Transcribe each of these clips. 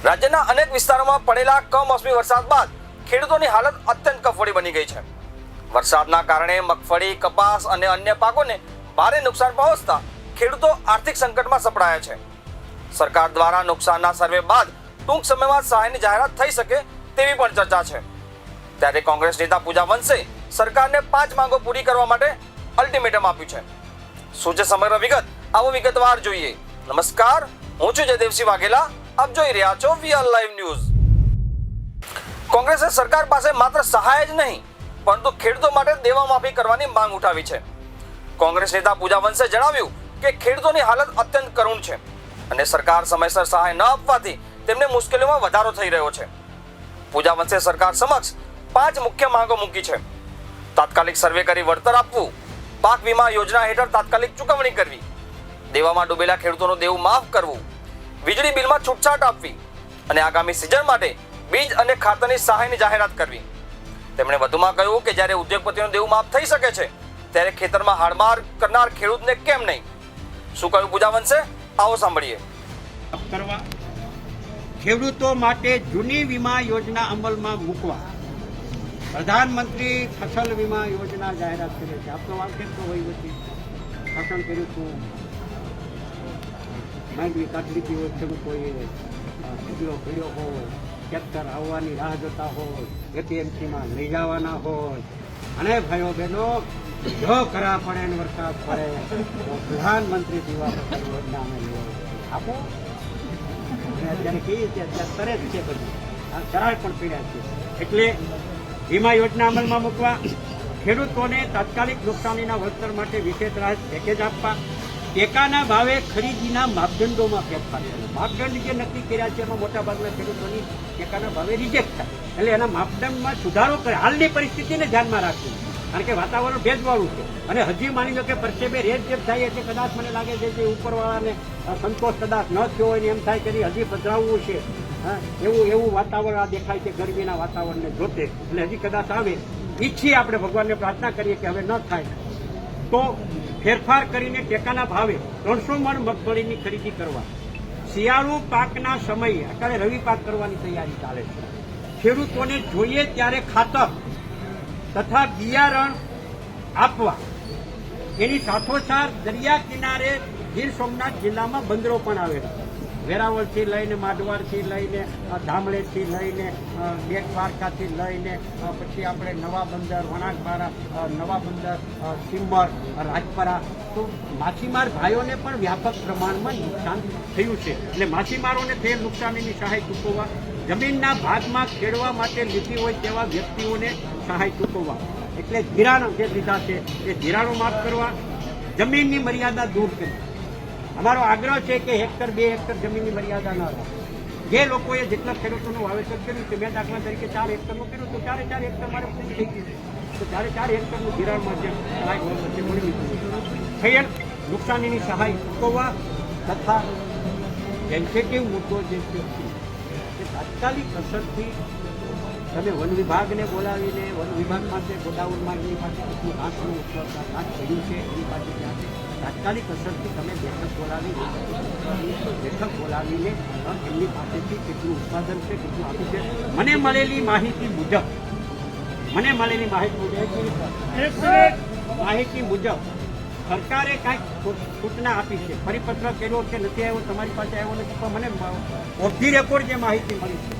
રાજ્યના અનેક વિસ્તારોમાં પડેલા કમોસમી વરસાદ બાદ ખેડૂતોની હાલત અત્યંત કફોડી બની ગઈ છે. વરસાદના કારણે મગફળી, કપાસ અને અન્ય પાકોને ભારે નુકસાન પહોંચતા ખેડૂતો આર્થિક સંકટમાં સપડાયા છે. સરકાર દ્વારા નુકસાનના સર્વે બાદ ટૂંક સમયમાં સહાયની જાહેરાત થઈ શકે તેવી પણ ચર્ચા છે. ત્યારે કોંગ્રેસ નેતા પૂજા વંશે સરકારને 5 માંગો પૂરી કરવા માટે અલ્ટિમેટમ આપ્યું છે. શું છે સમગ્ર વિગત, આવો વિગતવાર જોઈએ. નમસ્કાર, હું છું જયદેવસિંહ વાઘેલા. આપ જોઈ રહ્યા છો વીઆર લાઈવ ન્યૂઝ. કોંગ્રેસે સરકાર પાસે માત્ર સહાય જ નહીં પરંતુ ખેડૂતો માટે દેવા માફી કરવાની માંગ ઉઠાવી છે. કોંગ્રેસ નેતા પૂજા વંશે જણાવ્યું કે ખેડૂતોની હાલત અત્યંત કરુણ છે અને સરકાર સમયસર સહાય ન આપવાથી તેમને મુશ્કેલીઓમાં વધારો થઈ રહ્યો છે. પૂજા વંશે સરકાર સમક્ષ 5 મુખ્ય માંગો મૂકી છે. તાત્કાલિક સર્વે કરી વળતર આપવું, પાક વીમા યોજના હેઠળ તાત્કાલિક ચૂકવણી કરવી, દેવામાં ડૂબેલા ખેડૂતોનું દેવું માફ કરવું, વીજળી બિલમાં છૂટછાટ આપવી અને આગામી સિઝન માટે બીજ અને ખાતરની સહાયની જાહેરાત કરવી. તેમણે વધુમાં કહ્યું કે જ્યારે ઉદ્યોગપતિઓનું દેવું માફ થઈ શકે છે ત્યારે ખેતરમાં હાડમાર કરનાર ખેડૂતને કેમ નહીં. શું કહ્યું પૂજા વંશે, આવો સાંભળીએ. કરવા, ખેડૂતો માટે જૂની વીમા યોજના અમલમાં મૂકવા, પ્રધાનમંત્રી ફસલ વીમા યોજના જાહેરાત કરે છે. આપનો વાકેફ તો વહીવટી શાસન કર્યું હતું, માંડવી કાઢી લીધી હોય, ખેડૂતોએ સુગલો પડ્યો હોય, ટ્રેક્ટર આવવાની રાહ જોતા હોય, એપીએમસીમાં લઈ જવાના હોય, અને ભાઈઓ બહેનો જો કરા પડે ને વરસાદ પડે તો પ્રધાનમંત્રી દીવા ફસલ યોજના અમે આપો. અત્યારે કહીએ છીએ અત્યારે તરે જ છે બધું, આ કરાર પણ પીડ્યા છે. એટલે વીમા યોજના અમલમાં મૂકવા, ખેડૂતોને તાત્કાલિક નુકસાનીના વળતર માટે વિશેષ રાહત પેકેજ આપવા, ટેકાના ભાવે ખરીદીના માપદંડોમાં ફેરફાર કરવો. માપદંડ જે નક્કી કર્યા છે એમાં મોટાભાગના ખેડૂતોની ટેકાના ભાવે રિજેક્ટ થાય, એટલે એના માપદંડમાં સુધારો કરે. હાલની પરિસ્થિતિને ધ્યાનમાં રાખવી, કારણ કે વાતાવરણ ભેજવાળું છે અને હજી માની લો કે પરસેબે રેપ થાય એટલે કદાચ મને લાગે છે કે ઉપરવાળાને સંતોષ કદાચ ન થયો હોય ને એમ થાય કે હજી પધરાવવું છે. એવું વાતાવરણ આ દેખાય છે ગરમીના વાતાવરણને જોતે, એટલે હજી કદાચ આવે. ઈચ્છીએ આપણે ભગવાનને પ્રાર્થના કરીએ કે હવે ન થાય તો ફેરફાર કરીને ટેકાના ભાવે 300 મણ મગફળીની ખરીદી કરવા. શિયાળુ પાકના સમયે અત્યારે રવિ પાક કરવાની તૈયારી ચાલે છે. ખેડૂતોને જોઈએ ત્યારે ખાતર તથા બિયારણ આપવા. એની સાથોસાથ દરિયા કિનારે ગીર સોમનાથ જિલ્લામાં બંદરો પણ આવેલા, વેરાવળથી લઈને માઢવાડથી લઈને ધામળેથી લઈને બેટ દ્વારકાથી લઈને પછી આપણે નવા બંદર, વણાકબારા, નવા બંદર, સિમ્બર, રાજપરા. તો માછીમાર ભાઈઓને પણ વ્યાપક પ્રમાણમાં નુકસાન થયું છે. એટલે માછીમારોને થયેલ નુકસાનીની સહાય ચૂકવવા, જમીનના ભાગમાં ખેડવા માટે લીધી હોય તેવા વ્યક્તિઓને સહાય ચૂકવવા. એટલે ધિરાણો જે લીધા છે એ ધિરાણો માફ કરવા, જમીનની મર્યાદા દૂર કરવી. અમારો આગ્રહ છે કે 1 હેક્ટર 2 હેક્ટર જમીનની મર્યાદા ન રહે. જે લોકોએ જેટલા ખેડૂતોનું વાવેતર કર્યું છે, મેં દાખલા તરીકે 4 હેક્ટરનું કર્યું તો 4 હેક્ટર મારે પૂરી થઈ ગયું છે, તો 4 હેક્ટરનું ધિરાણમાં જે સહાય મળવી થયેલ નુકસાનીની સહાય ચૂકવવા તથા સેન્સિટિવ મુદ્દો જે છે એ તાત્કાલિક અસરથી તમે વન વિભાગને બોલાવીને વન વિભાગ પાસે ગોડાઉનમાં એની પાસે કેટલું ઘાસનું ઉપલબ્ધ ઘાસ પડ્યું છે એની પાસે ત્યાં તાત્કાલિક અસરથી તમે બેઠક બોલાવીને એમની પાસેથી કેટલું ઉત્પાદન છે કેટલું આપ્યું છે. મને મળેલી માહિતી મુજબ સરકારે કાંઈક સૂચના આપી છે. પરિપત્ર કર્યો કે નથી આવ્યો, તમારી પાસે આવ્યો નથી, પણ મને ઓફ ધી રેકોર્ડ જે માહિતી મળી છે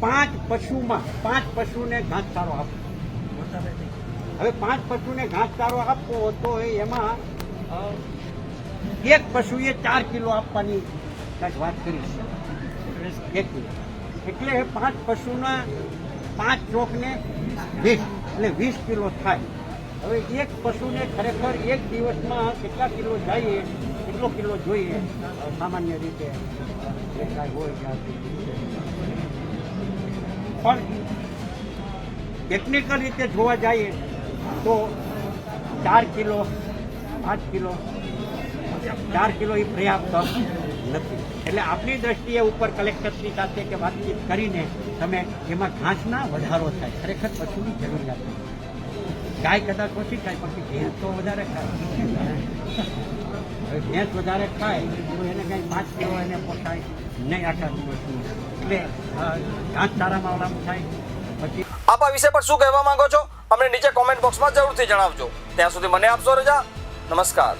5 પશુને ઘાસચારો આપવો. હવે 5 પશુને ઘાસચારો આપવો તો એમાં એક પશુએ 4 કિલો આપવાની કાંઈક વાત કરી છે. એટલે 5 પશુના 5 ચોકને 20 એટલે 20 કિલો થાય. હવે એક પશુને ખરેખર એક દિવસમાં કેટલા કિલો જાય કેટલો કિલો જોઈએ સામાન્ય રીતે જે કાંઈ હોય ત્યાંથી, પણ ટેકનિકલ રીતે જોવા જઈએ તો 4 કિલો 5 કિલો 4 કિલો એ પર્યાપ્ત નથી. એટલે આપણી દ્રષ્ટિએ ઉપર કલેક્ટરની સાથે કે વાતચીત કરીને તમે એમાં ઘાસના વધારો થાય. ખરેખર પશુની જરૂરિયાત ગાય કદાચ ઓછી ખાય, પછી ભેંસ તો વધારે ખાય. ભેંસ વધારે ખાય તો એને કંઈ 5 કિલો એને પોસાય નહીં આખા દિવસનું. એટલે એટલે ઘાસચારામાં ઓલામાં થાય. પછી આપ આ વિષય પર શું કહેવા માંગો છો અમને નીચે કોમેન્ટ બોક્સમાં જરૂરથી જણાવજો. ત્યાં સુધી મને આપશો રજા. નમસ્કાર.